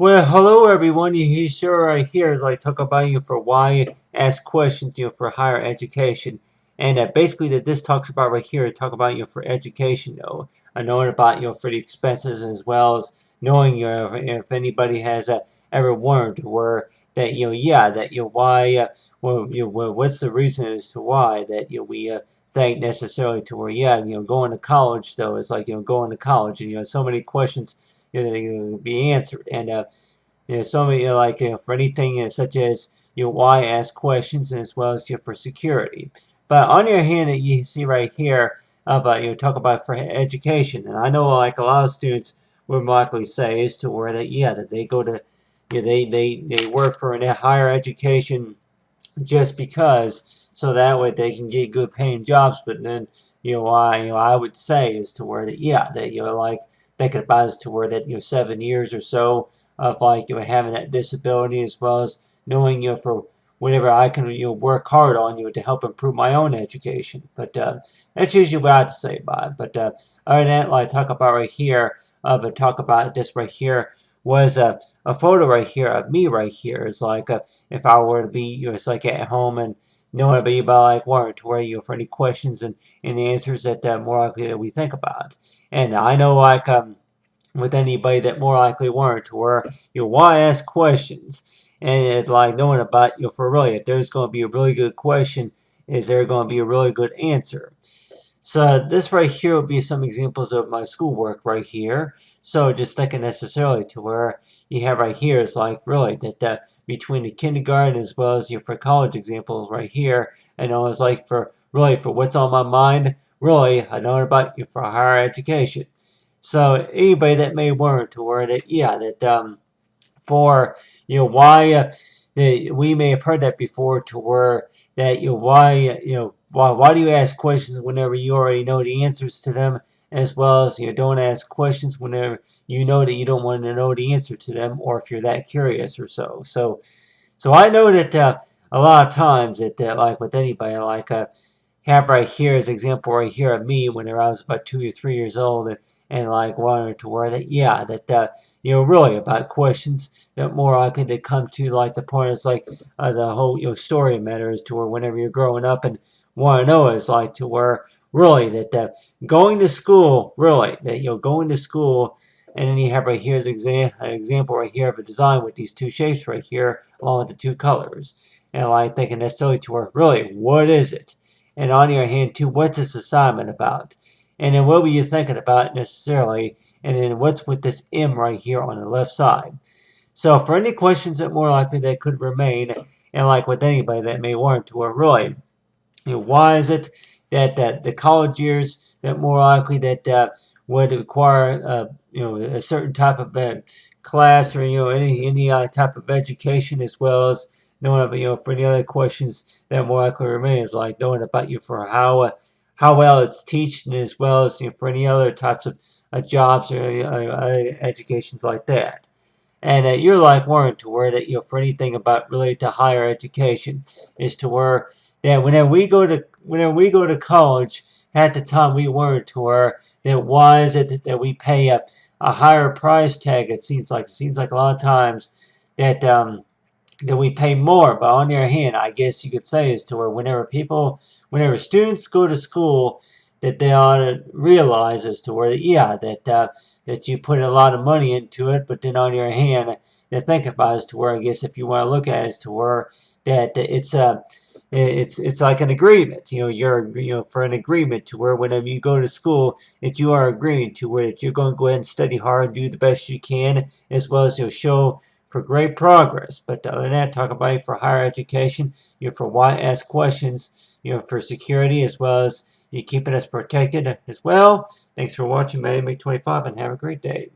Well, hello everyone. You sure right here is like talk about for why ask questions for higher education, and basically that this talks about right here talk about for education though, knowing about for the expenses as well as knowing if anybody has ever wondered where that yeah that why well what's the reason as to why that we think necessarily to where yeah going to college though is like going to college and so many questions be answered. And so many like for anything such as why ask questions, and as well as for security. But on your hand, that you see right here of talk about for education, and I know like a lot of students would likely say is to where that yeah that they go to they work for a higher education just because so that way they can get good paying jobs. But then I would say is to where that yeah that like thinking about is to where that 7 years or so of like having that disability, as well as knowing for whatever I can work hard on to help improve my own education. But that's usually what I have to say about it. But other than that, like talk about right here talk about this right here was a photo right here of me right here. It's like if I were to be it's like at home and knowing to be about like wanting to where for any questions and the answers that more likely that we think about. And I know like with anybody that more likely weren't, to where why ask questions, and it like knowing about for really if there's going to be a really good question, is there going to be a really good answer. So this right here would be some examples of my schoolwork right here. So just thinking necessarily to where you have right here is like really that between the kindergarten as well as for college examples right here, and I was like for really for what's on my mind, really I know about for higher education. So anybody that may wonder to where that yeah that for why we may have heard that before to where that why why do you ask questions whenever you already know the answers to them, as well as don't ask questions whenever you know that you don't want to know the answer to them, or if you're that curious or so I know that a lot of times that like with anybody like have right here as example right here of me whenever I was about 2 or 3 years old, and like wanted to where that yeah that really about questions that more likely to come to like the point is like the whole story matters to where whenever you're growing up and want to know is like to where really that going to school really that going to school. And then you have right here as an example right here of a design with these two shapes right here along with the two colors, and like thinking necessarily to where really what is it. And on your hand too, what's this assignment about? And then what were you thinking about necessarily? And then what's with this M right here on the left side? So for any questions that more likely that could remain, and like with anybody that may warrant to, or really, why is it that the college years that more likely that would require a certain type of class, or any type of education, as well as knowing for any other questions that more likely remains, like knowing about for how well it's teaching, as well as for any other types of jobs or educations like that. And you're like warned to where that for anything about related to higher education is to where that whenever we go to college, at the time we weren't to where that why is it that we pay a higher price tag. It seems like a lot of times that that we pay more. But on the other hand, I guess you could say is to where whenever students go to school, that they ought to realize as to where yeah that you put a lot of money into it. But then on the other hand, to think about is to where I guess if you want to look at it as to where that it's like an agreement. You're for an agreement to where whenever you go to school, that you are agreeing to where that you're going to go ahead and study hard, do the best you can, as well as show for great progress. But other than that, talk about it for higher education, for why ask questions, for security, as well as you keeping us protected as well. Thanks for watching, Matty Make 25, and have a great day.